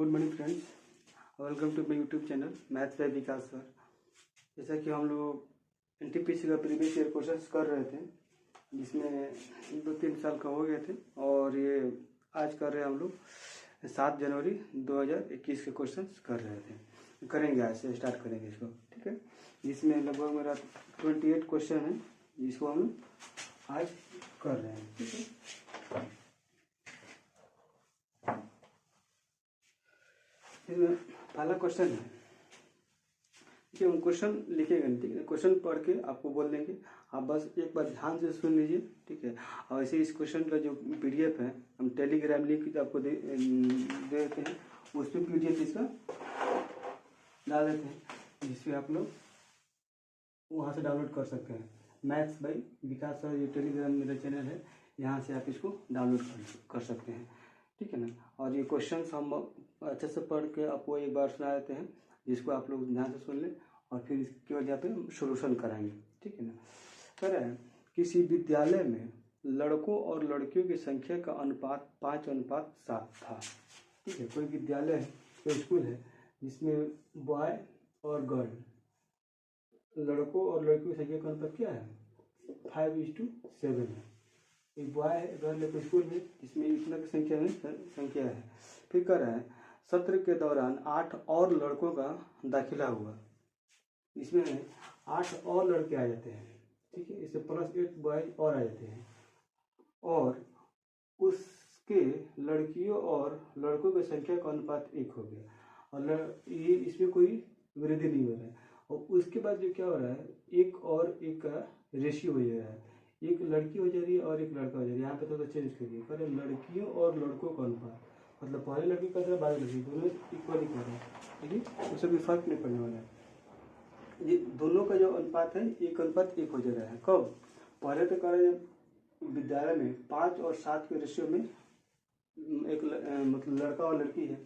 Good morning friends, welcome to my YouTube channel maths by Vikas sir. जैसा कि हम लोग एनटीपीसी का प्रीवियस ईयर क्वेश्चंस कर रहे थे, जिसमें 2-3 साल का हो गए थे और ये आज कर रहे हैं हम लोग 7 जनवरी 2021 के क्वेश्चंस कर रहे थे। करेंगे आज से स्टार्ट करेंगे इसको, ठीक है। जिसमें लगभग मेरा 28 क्वेश्चन है जिसको हम लोग आज कर रहे हैं, ठीक है। इसमें पहला क्वेश्चन है कि हम क्वेश्चन लिखेंगे, ठीक है। क्वेश्चन पढ़ के आपको बोल देंगे, आप बस एक बार ध्यान से सुन लीजिए, ठीक है। और ऐसे इस क्वेश्चन का जो पीडीएफ है हम टेलीग्राम लिंक आपको दे देते हैं, उस पर पीडीएफ इसका डाल देते हैं, जिससे आप लोग वहाँ से डाउनलोड कर सकते हैं। मैथ्स बाय विकास सर ये टेलीग्राम मेरा चैनल है, यहाँ से आप इसको डाउनलोड कर सकते हैं, ठीक है ना। और ये क्वेश्चन हम अच्छे से पढ़ के आपको एक बार सुना देते हैं, जिसको आप लोग ध्यान से सुन लें और फिर इसकी वजह पे सोल्यूशन कराएंगे, ठीक है ना। कह रहे हैं किसी विद्यालय में लड़कों और लड़कियों की संख्या का अनुपात 5:7 था, ठीक है। कोई विद्यालय है, कोई स्कूल है जिसमें बॉय और गर्ल लड़कों और लड़कियों की संख्या का अनुपात क्या है, 5:7 है। एक बॉय है, गर्ल है, कोई स्कूल में जिसमें इतना की संख्या है। फिर कह रहा है सत्र के दौरान 8 और लड़कों का दाखिला हुआ, इसमें 8 और लड़के आ जाते हैं, ठीक है। इससे +8 बॉय और आ जाते हैं और उसके लड़कियों और लड़कों की संख्या का अनुपात 1 हो गया और ये इसमें कोई वृद्धि नहीं हो रहा है। और उसके बाद जो क्या हो रहा है, 1 और 1 का रेशियो हो जा रहा है, एक लड़की हो जा रही है और एक लड़का हो जा रहा है। यहाँ पे थोड़ा चेंज करिए, पर लड़कियों और लड़कों का अनुपात, मतलब पहले लड़की कर रहा है बाद लड़की, दोनों इक्वली कर रहे हैं, ठीक है। उससे भी फर्क नहीं पड़ने वाला है। ये दोनों का जो अनुपात है 1:1 हो जा रहा है। कब? पहले तो कर रहे हैं विद्यालय में 5 और 7 के रेशियो में एक मतलब लड़का और लड़की है,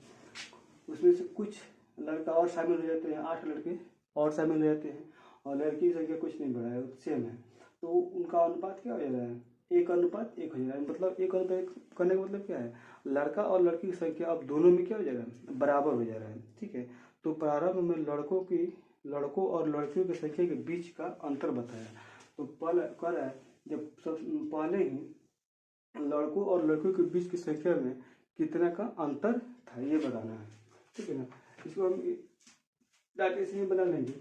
उसमें से कुछ लड़का और शामिल हो जाते हैं, 8 लड़के और शामिल हो जाते हैं और लड़की की संख्या कुछ नहीं बढ़ा है, सेम है। तो उनका अनुपात क्या हो जा रहा है, 1:1 हो जा रहा है। मतलब 1:1 करने का मतलब क्या है, लड़का और लड़की की संख्या अब दोनों में क्या हो जा रहा है, बराबर हो जा रहा है, ठीक है। तो प्रारंभ में लड़कों और लड़कियों की संख्या के बीच का अंतर बताया। तो पहले कह रहा है जब सब पहले ही लड़कों और लड़कियों के बीच की संख्या में कितना का अंतर था ये बताना है, ठीक है ना। इसको हम डाटा से बना लेंगे।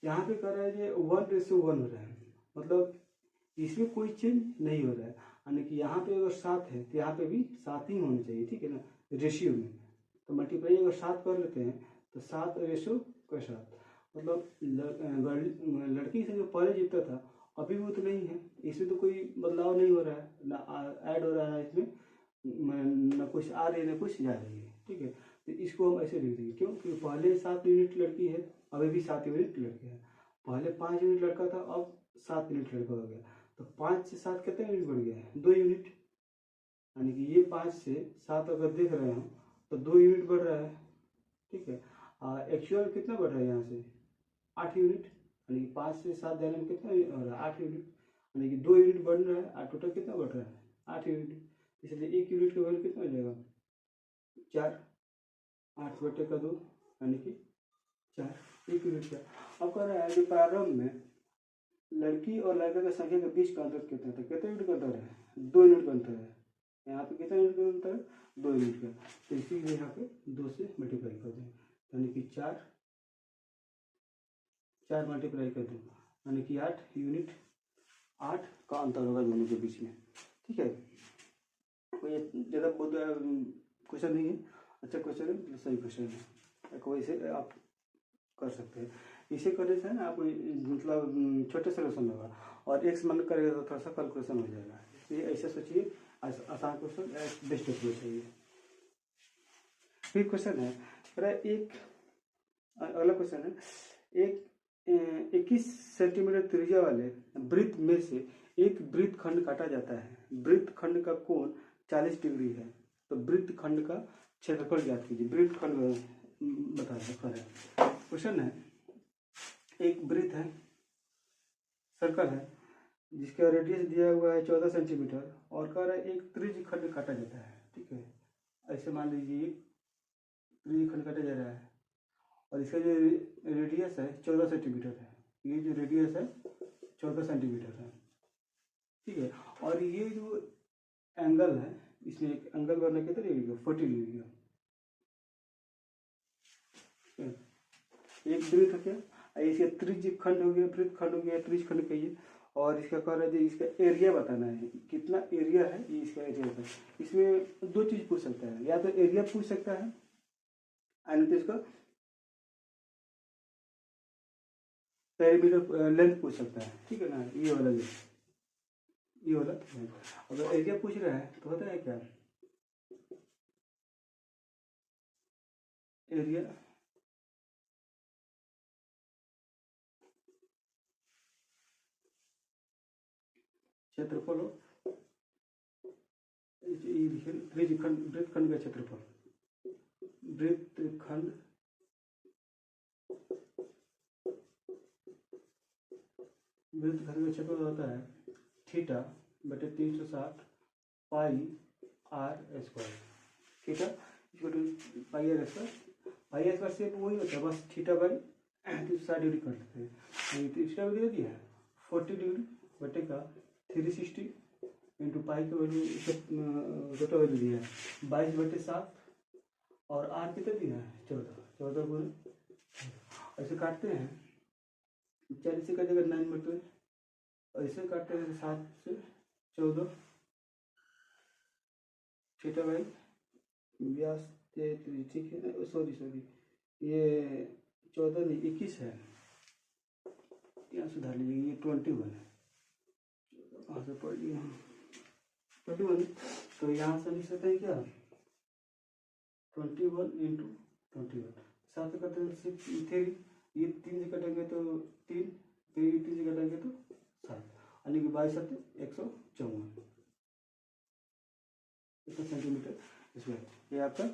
यहाँ पे कह रहा है ये 1:1 हो रहा है, मतलब इसमें कोई चेंज नहीं हो रहा है, यानी कि यहाँ पे अगर 7 है तो यहाँ पे भी 7 ही होना चाहिए, ठीक है ना, रेशियो में। तो मल्टीप्लाई अगर 7 कर लेते हैं तो 7:7, मतलब लड़की से जो पहले जीता था अभी वो तो नहीं है, इसमें तो कोई बदलाव नहीं हो रहा है, ना ऐड हो रहा है इसमें, ना कुछ आ रही है ना कुछ जा रही है, ठीक है। तो इसको हम ऐसे लिख देंगे, क्यों? क्योंकि पहले 7 यूनिट लड़की है, अभी भी 7 यूनिट लड़के हैं। पहले 5 यूनिट लड़का था, अब 7 यूनिट लड़का हो गया। तो 5 से 7 कितने यूनिट बढ़ गया है, 2 यूनिट, यानी कि ये 5 से 7 अगर देख रहे हो तो 2 यूनिट बढ़ रहा है, ठीक है। एक्चुअल कितना बढ़ रहा है यहाँ से, 8 यूनिट, यानी कि 5 से 7 जाने में कितना हो रहा है, 8 यूनिट, यानी कि 2 यूनिट बढ़ रहा है। टोटल कितना बढ़ रहा है, 8 यूनिट। इसलिए 1 यूनिट का वैल्यू कितना हो जाएगा, 4, 8/2 यानी कि 4, 1 यूनिट का। अब कह रहा है कि प्रारंभ में लड़की और लड़के की संख्या के बीच का अंतर कितना था, कितने यूनिट का अंतर है, 2 यूनिट का अंतर है। यहाँ पे कितना यूनिट का अंतर है, 2 यूनिट का। तो इसीलिए यहाँ पे 2 से मल्टीप्लाई कर दें, यानी कि 4 मल्टीप्लाई कर दें, यानी कि 8 यूनिट, 8 का अंतर होगा दोनों के बीच में, ठीक है। कोई ज़्यादा बहुत क्वेश्चन नहीं है, अच्छा क्वेश्चन है, सही क्वेश्चन है, कोई से आप कर सकते हैं। इसे करने से ना आप मतलब छोटे सोल्यूशन होगा और एक मन करेगा तो थोड़ा सा कैलकुलेशन हो जाएगा। इसलिए ऐसे सोचिए, आसान क्वेश्चन बेस्ट अप्रोच है ये। फिर क्वेश्चन है, एक अगला क्वेश्चन है, एक 21 सेंटीमीटर त्रिज्या वाले वृत्त में से एक वृत्त खंड काटा जाता है। वृत्त खंड का कोण 40 डिग्री है, तो वृत्त खंड का क्षेत्रफल ज्ञात कीजिए। वृत्त खंड बता सकता है। क्वेश्चन है, एक वृत्त है, सर्कल है, जिसका रेडियस दिया हुआ है 14 सेंटीमीटर और कह रहा है एक त्रिज्य खंड काटा जाता है, ठीक है। ऐसे मान लीजिए त्रिज्यीय खंड काटा जा रहा है और इसका जो रेडियस है 14 सेंटीमीटर है। ये जो रेडियस है 14 सेंटीमीटर है, ठीक है। और ये जो एंगल है, इसमें एक एंगल बनने के लिए 40 डिग्री का एक वृत्त हो गया, इसका त्रिज्य खंड हो गया, वृत्त खंड हो गया, त्रिज्य खंड कहिए। और इसका कह रहा है इसका एरिया बताना है, कितना एरिया है, ये इसका एरिया होता है। इसमें दो चीज पूछ सकता है, या तो एरिया पूछ सकता है और तो इसका पेरीमीटर लेंथ पूछ सकता है, ठीक है ना। ये वाला अगर एरिया पूछ रहा है तो होता है क्या, एरिया क्षेत्रफल वृत्तखंड का क्षेत्रफल, वृत्तखंड का क्षेत्रफल होता है थीटा बटे 360 pi r square. Theta pi r square, pi r square से वही होता है, बस थीटा बाई 360 डिग्री कर लेते हैं। थीटा वैल्यू दिया है 40 डिग्री बटे का 360 इंटू पाई का वैल्यू छोटा वैल्यू दिया है 22/7 और आर कितना दिया है 14 गुना। ऐसे काटते हैं, 4 से काटेगा 9 बटे, ऐसे काटते हैं 7 से 14, थीटा बाई व्यास 33, ठीक है ना। सॉरी ये 14 नहीं 21 है, यहाँ सुधार लीजिए, ये 21 है, वहाँ से पढ़ लिया 21। तो यहाँ से लिख सकते हैं क्या 21 इंटू 21, 7 से करते हैं 3, ये 3 से कटेंगे तो 3 से कटेंगे तो 7, यानी कि 22×7 154 सेंटीमीटर स्क्वायर। ये आपका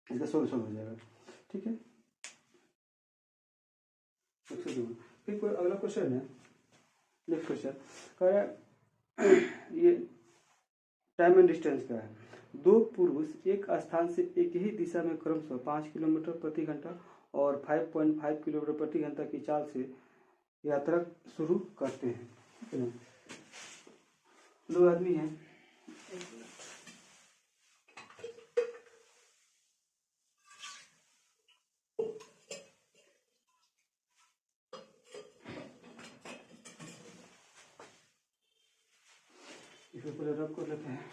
इसका सोल्यूशन हो जाएगा, ठीक है। 154। फिर कोई अगला क्वेश्चन है, नेक्स्ट क्वेश्चन कह रहा है ये टाइम एंड डिस्टेंस का है। दो पुरुष एक स्थान से एक ही दिशा में क्रमशः 5 किलोमीटर प्रति घंटा और 5.5 किलोमीटर प्रति घंटा की चाल से यात्रा शुरू करते हैं, ठीक है ना। दो आदमी हैं, इसको पहले रब कर लेते हैं।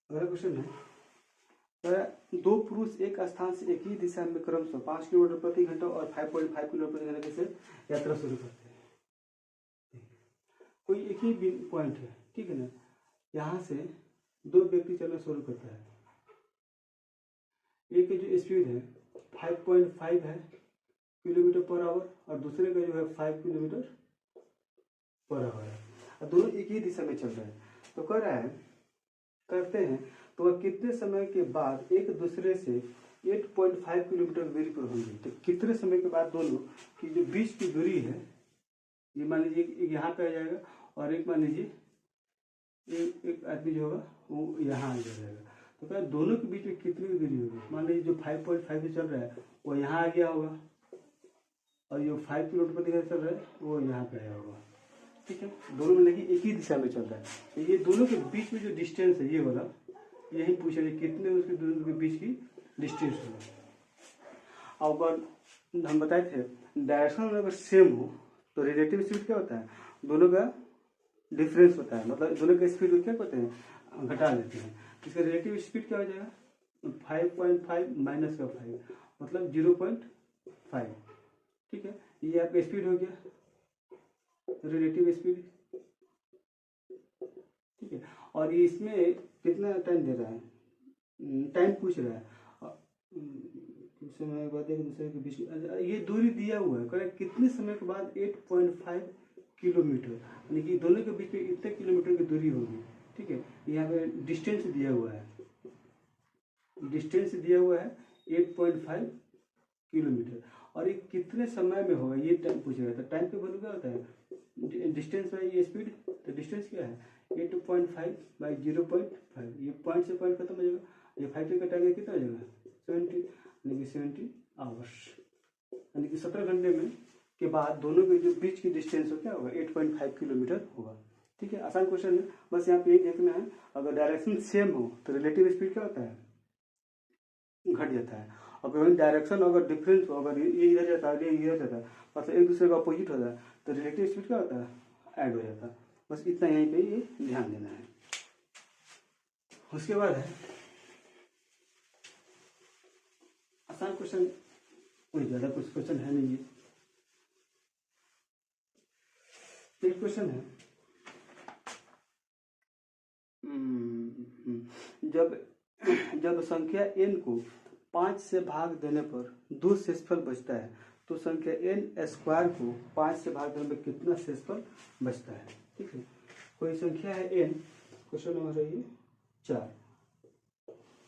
अगला क्वेश्चन है, दो पुरुष एक स्थान से एक ही दिशा में क्रमशः 5 किलोमीटर प्रति घंटा और 5.5 किलोमीटर प्रति घंटे से यात्रा शुरू करते हैं। कोई एक ही पॉइंट है, ठीक है ना। यहाँ से दो व्यक्ति चलना शुरू करता है, एक की जो स्पीड है 5.5 है किलोमीटर पर आवर और दूसरे का जो है 5 किलोमीटर पर आवर है, और दोनों एक ही दिशा में चल रहे हैं। तो कह रहा है करते हैं तो वह कितने समय के बाद एक दूसरे से 8.5 किलोमीटर दूरी पर होंगे। तो कितने समय के बाद दोनों की जो बीच की दूरी है, ये मान लीजिए यहाँ पे आ जाएगा और एक मान लीजिए एक आदमी जो होगा वो यहाँ आ जाएगा। तो क्या दोनों के बीच में कितनी दूरी होगी, मान लीजिए जो 5.5 से चल रहा है वो यहाँ आ गया होगा और जो 5 किलोमीटर प्रति घंटा चल रहा है वो यहाँ पे आया होगा, ठीक है। दोनों में लेकिन एक ही दिशा में चल रहा है। तो ये दोनों के बीच में जो डिस्टेंस है ये वाला, यही पूछा जाए कितने उसके दोनों के बीच की डिस्टेंस होगा। और अगर हम बताए थे डायरेक्शन अगर सेम हो तो रिलेटिव स्पीड क्या होता है, दोनों का डिफरेंस होता है, मतलब दोनों का स्पीड क्या करते हैं घटा देते हैं। इसका रिलेटिव स्पीड क्या हो जाएगा 5.5 माइनस का 5 मतलब 0.5, ठीक है। ये आपका स्पीड हो गया रिलेटिव स्पीड, ठीक है। और ये इसमें कितना टाइम दे रहा है, टाइम पूछ रहा है, कुछ समय के बाद एक दूसरे के बीच में ये दूरी दिया हुआ है, कह कितने समय के बाद 8.5 किलोमीटर, यानी कि दोनों के बीच में इतने किलोमीटर की दूरी होगी। ठीक है, यहाँ पे डिस्टेंस दिया हुआ है, डिस्टेंस दिया हुआ है 8.5 किलोमीटर, और ये कितने समय में होगा ये टाइम पूछ रहा है। तो टाइम के वैल्यू क्या होता है, डिस्टेंस बाई ये स्पीड, तो डिस्टेंस क्या है 8.5 बाई 0.5, ये पॉइंट से पॉइंट खत्म हो जाएगा, ये 5 से कटाएंगे कितना हो जाएगा 70, यानी कि 70 आवर्स, यानी कि 17 घंटे में के बाद दोनों के जो बीच की डिस्टेंस हो क्या होगा 8.5 किलोमीटर होगा। ठीक है, आसान क्वेश्चन है, बस यहाँ पे ये देखना है अगर डायरेक्शन सेम हो तो रिलेटिव स्पीड क्या होता है, घट जाता है। अगर डायरेक्शन अगर डिफरेंस हो, अगर ये इधर जाता है ये इधर जाता है, मतलब एक दूसरे का अपोजिट होता है, तो रिलेटिव स्पीड क्या होता है, ऐड हो जाता है। बस इतना यहीं पे ये ध्यान देना है। उसके बाद है आसान क्वेश्चन, कोई ज़्यादा कुछ क्वेश्चन है नहीं, ये एक क्वेश्चन है, जब संख्या n को 5 से भाग देने पर 2 शेषफल बचता है, तो संख्या n स्क्वायर को 5 से भाग देने पर कितना शेषफल बचता है। ठीक है, कोई संख्या है n, क्वेश्चन नंबर है 4,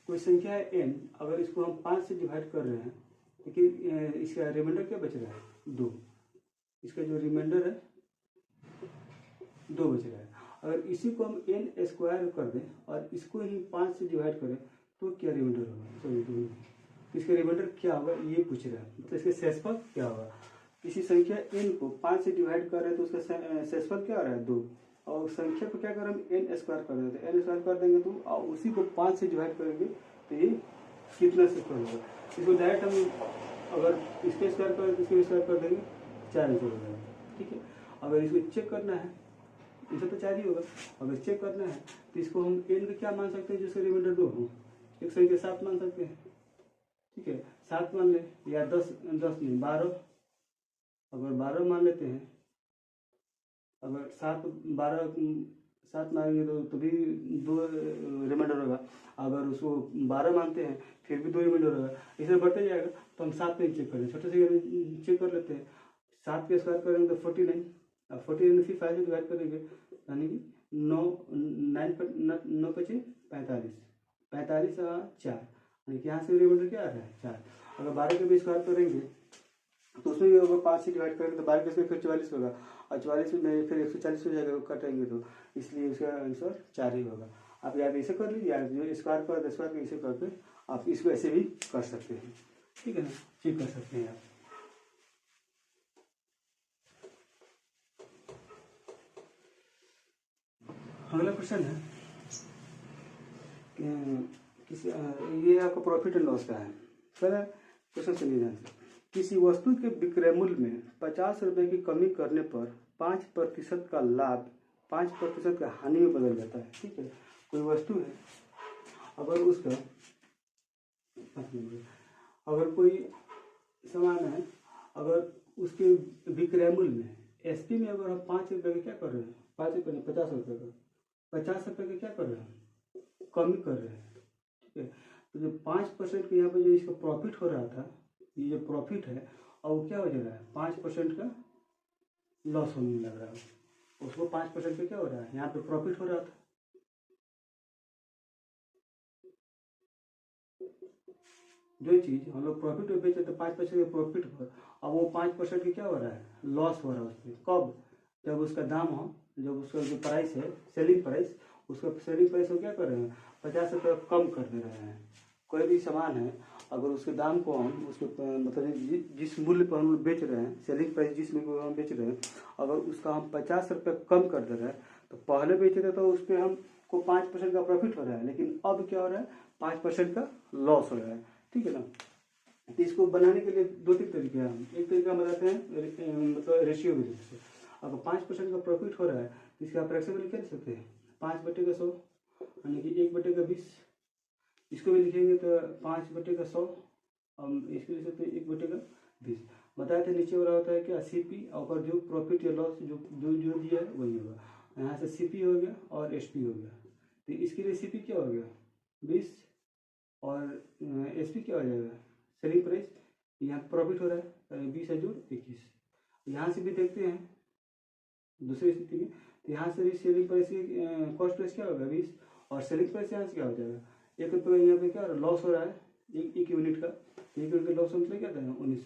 कोई संख्या है n, अगर इसको हम 5 से डिवाइड कर रहे हैं, लेकिन इसका रिमाइंडर क्या बच रहा है 2, इसका जो रिमाइंडर है 2 बच रहा है। अगर इसी को हम n स्क्वायर कर दें और इसको ही 5 से डिवाइड करें तो क्या रिमाइंडर होगा, सॉरी इसका रिमाइंडर क्या होगा ये पूछ रहा है, मतलब इसके शेषफल क्या होगा। किसी संख्या n को 5 से डिवाइड कर रहे हैं तो उसका शेषफल क्या आ रहा है 2, और संख्या को क्या करें हम n स्क्वायर कर देते हैं, n स्क्वायर कर देंगे तो और उसी को 5 से डिवाइड करेंगे तो ये कितना शेषफल होगा। इसको डायरेक्ट हम अगर इसके स्क्वायर करें तो इसको स्क्वायर कर देंगे 4 आंसर हो जाएगा। ठीक है, अगर इसको चेक करना है इसे तो 4 ही होगा, अगर चेक करना है तो इसको हम n का क्या मान सकते हैं जिसका रिमाइंडर 2 हो, एक संख्या 7 मान सकते हैं। ठीक है, 7 मान ले, या 10 नहीं 12, अगर 12 मान लेते हैं, अगर 7 मानेंगे तो भी 2 रिमाइंडर होगा, अगर उसको 12 मानते हैं फिर भी 2 रिमाइंडर होगा, इसे बढ़ते जाएगा। तो हम 7 पे चेक करें, छोटे से चेक कर लेते हैं, 7 पे स्क्वायर करेंगे तो 49, अब 49 फिर 5 से डिवाइड करेंगे, यानी कि 9 पचे 45, 45 और 4, यानी कि यहाँ से रिमाइंडर क्या आ रहा है 4। अगर 12 के भी स्क्वायर करेंगे तो उसमें भी होगा 5 से डिवाइड करेंगे तो 12 के इसमें फिर 44 होगा, और 44 में फिर 140 हो जाएगा कटेंगे तो, इसलिए इसका आंसर 4 ही होगा। आप या इसे कर लीजिए, या जो स्क्वायर कर स्क्वायर इसे करके आप इसको ऐसे भी कर सकते हैं। ठीक है ना, चेक कर सकते हैं आप। अगला क्वेश्चन है ये आपका प्रॉफिट एंड लॉस का है। सर क्वेश्चन सुनिए ध्यान से, किसी वस्तु के विक्रय मूल्य में 50 रुपये की कमी करने पर 5% का लाभ 5% का हानि में बदल जाता है। ठीक है, कोई वस्तु है, अगर उसका अगर कोई सामान है, अगर उसके विक्रय मूल्य में एसपी में अगर हम 5 रुपये का क्या कर रहे हैं, 5 रुपये नहीं 50 रुपये का, 50 रुपये का क्या कर रहे हैं, कमी कर रहे हैं। ठीक है, तो जो 5% का यहाँ पे जो इसका प्रॉफिट हो रहा था, ये जो प्रॉफिट है और वो क्या हो जा रहा है 5% का लॉस होने लग रहा है, उसको 5% पे क्या हो रहा है, यहाँ पे प्रॉफिट हो रहा था, जो चीज़ हम लोग प्रॉफिट में बेचे तो 5% का प्रॉफिट हो, और वो 5% का क्या हो रहा है लॉस हो रहा है उसमें। कब, जब उसका दाम हो, जब उसका जो प्राइस है सेलिंग प्राइस, उसका सेलिंग प्राइस को क्या कर रहे हैं 50 रुपये कम कर दे रहे हैं। कोई भी सामान है, अगर उसके दाम को हम उसके मतलब जिस मूल्य पर हम लोग बेच रहे हैं, सेलिंग प्राइस जिस मूल्य पर हम बेच रहे हैं, अगर उसका हम 50 रुपये कम कर दे रहे हैं, तो पहले बेचे थे तो उस पर हमको 5% का प्रॉफिट हो रहा है, लेकिन अब क्या हो रहा है 5% का लॉस हो रहा है। ठीक है ना, तो इसको बनाने के लिए 2-3 तरीके हैं। एक तरीका बताते हैं मतलब रेशियो बेसिस से, अगर 5% का प्रॉफिट हो रहा है तो इसका अप्रॉक्सीमेटली क्या लिख सकते हैं 5/100, यानी कि 1/20। इसको भी लिखेंगे तो 5/100, हम इसको लिख सकते हैं 1/20। बताए थे नीचे वाला होता है क्या CP, और जो प्रॉफिट या लॉस जो दिया है वही होगा। यहाँ से CP हो गया और SP हो गया। तो इसके लिए CP क्या हो गया 20 और SP क्या हो जाएगा सेलिंग प्राइस। यहाँ प्रॉफिट हो रहा है 20 है जोड़ 21। यहाँ से भी देखते हैं दूसरी स्थिति में, तो यहाँ से भी सेलिंग प्राइस की कॉस्ट प्राइस क्या होगा 20 और सेलिंग प्राइस यहाँ से क्या हो जाएगा 1 रुपये। यहाँ पे क्या लॉस हो रहा है एक यूनिट का, 1 यूनिट का लॉस मतलब क्या था 19।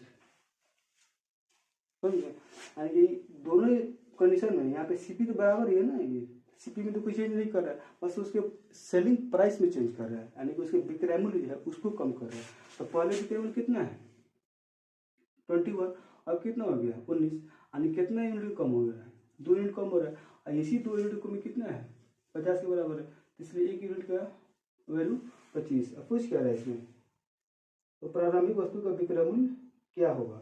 समझ गए, यानी कि दोनों कंडीशन में यहाँ पे CP तो बराबर ही है ना, ये CP में तो कुछ चेंज नहीं कर रहा है, बस उसके सेलिंग प्राइस में चेंज कर रहा है, यानी कि उसके विक्रय मूल्य जो है उसको कम कर रहा है। तो पहले विक्रय मूल्य कितना है 21, अब कितना हो गया 19, यानी कितना यूनिट कम हो गया है 2 यूनिट कम हो रहा है। और इसी 2 यूनिट को में कितना है 50 के बराबर है, इसलिए 1 यूनिट का वैल्यू 25। अब पूछ क्या रहा है इसमें, तो प्रारंभिक वस्तु का विक्रय मूल्य क्या होगा,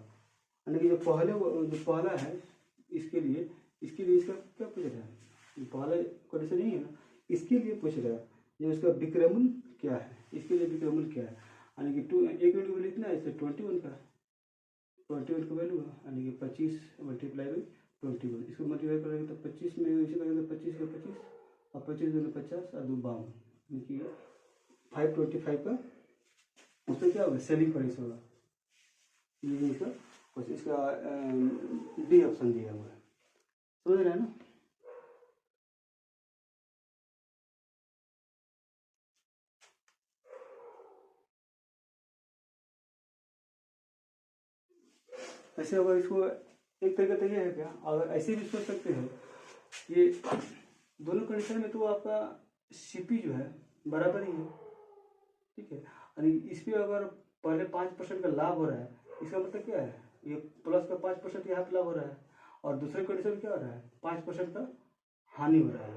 यानी कि जो पहला है इसके लिए इसका क्या पूछ रहा है, पहला कंडीशन नहीं है ना, इसके लिए पूछ रहा है जो उसका विक्रय मूल्य क्या है, इसके लिए विक्रय मूल्य क्या है, यानी कि 1 यूनिट वैल्यू इतना है, इससे 21 का वैल्यू है, यानी कि 25 मल्टीप्लाई बाई 21। इसको मल्टीप्लाई करेंगे तो 25 में इसे करेंगे तो 25 का 25 और 25 में 50 और 2 52, यानी कि 525 का उस पर क्या होगा सेलिंग प्राइस होगा। ये इसका डी ऑप्शन दिया हुआ है, समझ रहे हैं ना। ऐसे अगर इसको एक तरीका तो ये है क्या, अगर ऐसे भी सोच सकते हो ये दोनों कंडीशन में तो आपका CP जो है बराबर ही है, ठीक है। और इस पर अगर पहले 5% का लाभ हो रहा है, इसका मतलब क्या है ये प्लस का 5% यहाँ पे लाभ हो रहा है, और दूसरे कंडीशन क्या हो रहा है 5% का हानि हो रहा है,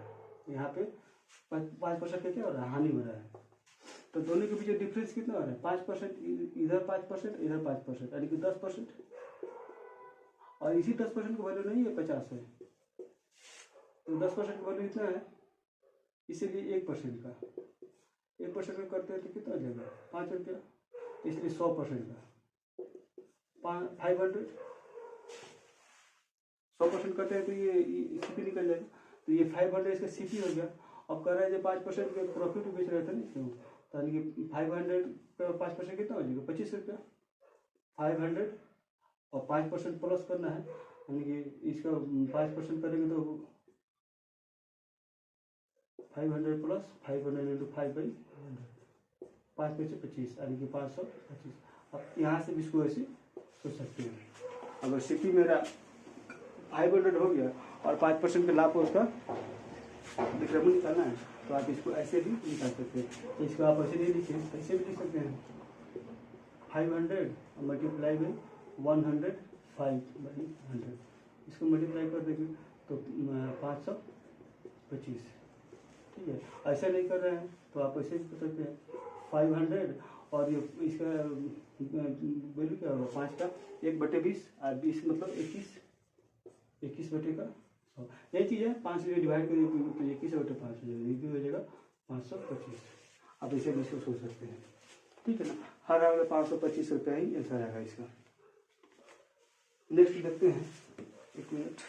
यहाँ पे 5% का क्या हो रहा है हानि हो रहा है। तो दोनों के बीच डिफरेंस कितना हो रहा है 5%, इधर 5% इधर 5%, यानी कि 10%। और इसी 10% का वैल्यू नहीं है 50 है, तो 10% का वैल्यू इतना है, इसीलिए 1% का 1% का करते हैं तो कितना हो जाएगा 5 रुपया, इसलिए 100% का 500, 100% करते हैं तो ये CP निकल जाएगा, तो ये 500 इसका CP हो गया। अब कह रहा है जो 5% का प्रॉफिट बेच रहे थे ना क्यों, तो यानी कि 500 का 5% कितना हो जाएगा 25 रुपया, 500 और 5% प्लस करना है, यानी कि इसका 5% करेंगे तो 500 प्लस 500 इंटू 5/100, 5 पैसे 25, यानी कि 525। अब यहाँ से भी इसको ऐसे सोच सकते हैं, अगर CP मेरा 500 हो गया और 5% का लाभ हो उसका विक्रय मूल्य निकालना है, तो आप इसको ऐसे भी निकाल सकते हैं। तो इसको आप ऐसे नहीं लिखिए, ऐसे भी लिख सकते हैं 500 मल्टीप्लाई बाई 105/100, इसको मल्टीप्लाई कर देंगे तो 525, ठीक है। ऐसा नहीं कर रहे हैं तो आप ऐसे भी कर सकते हैं 500 और ये इसका वैल्यू क्या होगा 5 का 1/20 और 20 मतलब 21 बटे का 100, यही चीज़ है 5 से डिवाइड करिए तो 21/5 हो जाएगा, ये भी हो जाएगा 525। आप इसे भी इसको सोच सकते हैं, ठीक है ना। हर आगे 525 रुपया ही आंसर आएगा इसका। नेक्स्ट देखते हैं, 1 मिनट।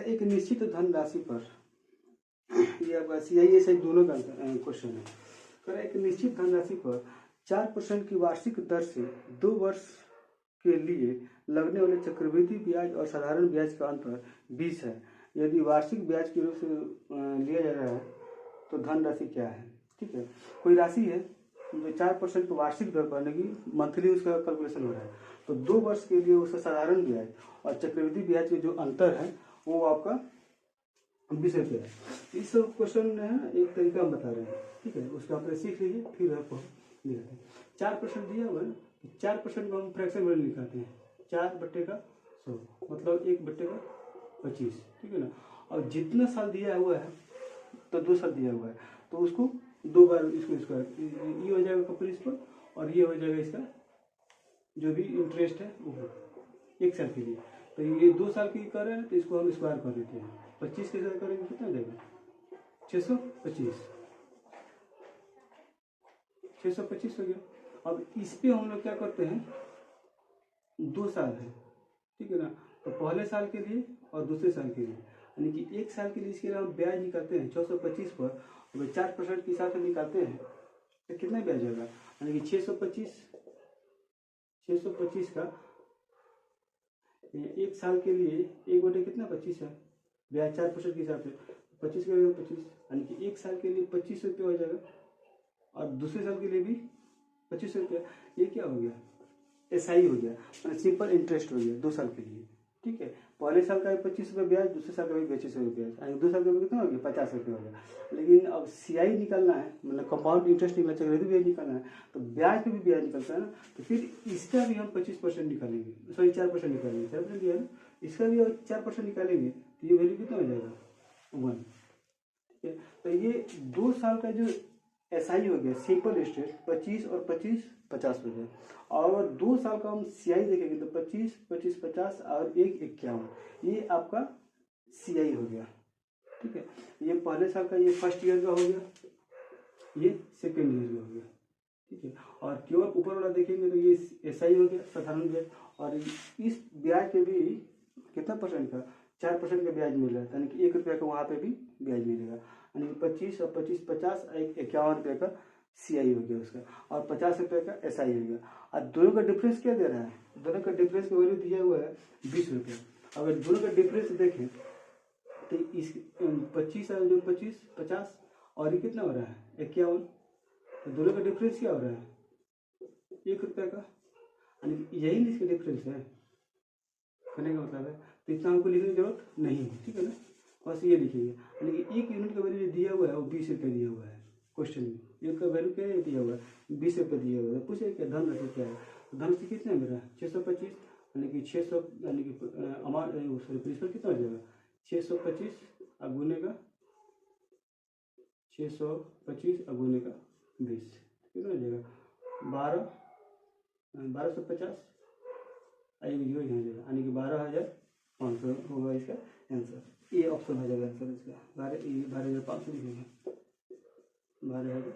एक निश्चित धनराशि पर, ये आपका CIS दोनों का क्वेश्चन है। कर एक निश्चित धनराशि पर 4% की वार्षिक दर से 2 वर्ष के लिए लगने वाले चक्रवृद्धि ब्याज और साधारण ब्याज का अंतर 20 है। यदि वार्षिक ब्याज के रूप से लिया जा रहा है तो धनराशि क्या है, ठीक है। कोई राशि है जो 4% की वार्षिक दर पर मंथली उसका कैलकुलेशन हो रहा है, तो 2 वर्ष के लिए उसका साधारण ब्याज और चक्रवृद्धि ब्याज के जो अंतर है वो आपका 20 रुपये है। इस क्वेश्चन में है एक तरीका हम बता रहे हैं, ठीक है, उसका आप सीख लीजिए फिर आपको दिखाते हैं। 4% दिया हुआ है, 4% को हम फ्रैक्शन वैल्यू निकालते हैं, 4/100 मतलब 1/25, ठीक है ना। और जितना साल दिया हुआ है तो 2 साल दिया हुआ है, तो उसको 2 बार इसको स्क्वायर, ये हो जाएगा कंप्लीट पर और ये हो जाएगा इसका जो भी इंटरेस्ट है वो 1 साल के लिए। तो ये 2 साल की कर रहे हैं तो इसको हम स्क्वायर कर देते हैं। 25 के साथ करेंगे कितना जाएगा? 625 625 हो गया। अब इस पे हम लोग क्या करते हैं, 2 साल है, ठीक है ना, तो पहले साल के लिए और दूसरे साल के लिए, यानी कि 1 साल के लिए इसके लिए हम ब्याज निकालते हैं 625 पर, और 4% के हिसाब से निकालते हैं तो कितना ब्याज होगा, यानी कि 625 का 1 साल के लिए 1 बटे कितना 25 है, ब्याज 4% के हिसाब से 25 का 25, यानी कि 1 साल के लिए 25 रुपये हो जाएगा और दूसरे साल के लिए भी 25 रुपया। ये क्या हो गया? SI हो गया, मतलब सिंपल इंटरेस्ट हो गया 2 साल के लिए, ठीक है। पहले साल का भी 25 रुपये ब्याज, दूसरे साल का भी 25 रुपये ब्याज, यानी 2 साल का भी कितना हो गया? 50 रुपये हो गया। लेकिन अब CI निकालना है, मतलब कंपाउंड इंटरेस्ट निकलना, चक्रवृद्धि ब्याज निकालना है, तो ब्याज पे भी ब्याज निकलता है ना, तो फिर इसका भी हम 25% निकालेंगे, सॉरी 4% निकालेंगे, 4% दिया है, इसका भी 4% निकालेंगे तो ये वैल्यू कितना हो जाएगा? 1, ठीक है। तो ये 2 साल का जो SI हो गया, सिंपल इंटरेस्ट 25 और 25 50 हो गया, और 2 साल का हम CI देखेंगे तो 25 25 50 और 1 51, ये आपका CI हो गया, ठीक है। ये पहले साल का, ये फर्स्ट ईयर का हो गया, ये सेकेंड ईयर का हो गया, ठीक है। और केवल ऊपर वाला देखेंगे तो ये SI हो गया, साधारण ब्याज, और इस ब्याज पे भी कितना परसेंट का? 4% का ब्याज मिल रहा है, यानी कि 1 रुपये का वहाँ पे भी ब्याज मिलेगा, यानी कि 25 और 25 50 51 रुपये का CI हो गया उसका, और 50 रुपये का SI हो गया। और दोनों का डिफरेंस क्या दे रहा है? दोनों का डिफरेंस का वैल्यू दिया हुआ है 20 रुपये। अगर दोनों का डिफरेंस देखें तो इस 25 और जो 25 50 और ये कितना हो रहा है? 51, तो दोनों का डिफरेंस क्या हो रहा है? 1 रुपये का, यानी कि यही ना इसका डिफरेंस है, करने का मतलब है। तो इतना हमको लिखने की जरूरत नहीं है, ठीक है ना, बस ये लिखिएगा, यानी कि 1 यूनिट का वैल्यू दिया हुआ है वो 20 रुपये दिया हुआ है क्वेश्चन में। एक का वैल्यू क्या दिया हुआ है? 20 रुपये दिया हुआ है। पूछे क्या धन राशि क्या है? तो धन राशि कितना मेरा 625, यानी कि 600, यानी कि अमाउंट, सॉरी प्रिंसिपल कितना हो जाएगा? 625 गुने का 625 गुने का 20 कितना हो जाएगा? 1250 जीरो यहाँ जाएगा, यानी कि 12,500 होगा इसका आंसर। ये ऑप्शन हो जाएगा आंसर इसका, 12,500 लिखेंगे, 12,500,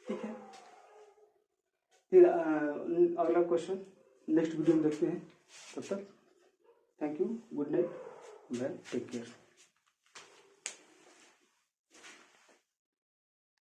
ठीक है। फिर अगला क्वेश्चन नेक्स्ट वीडियो में देखते हैं। तब तक thank you, good night, bye, take care.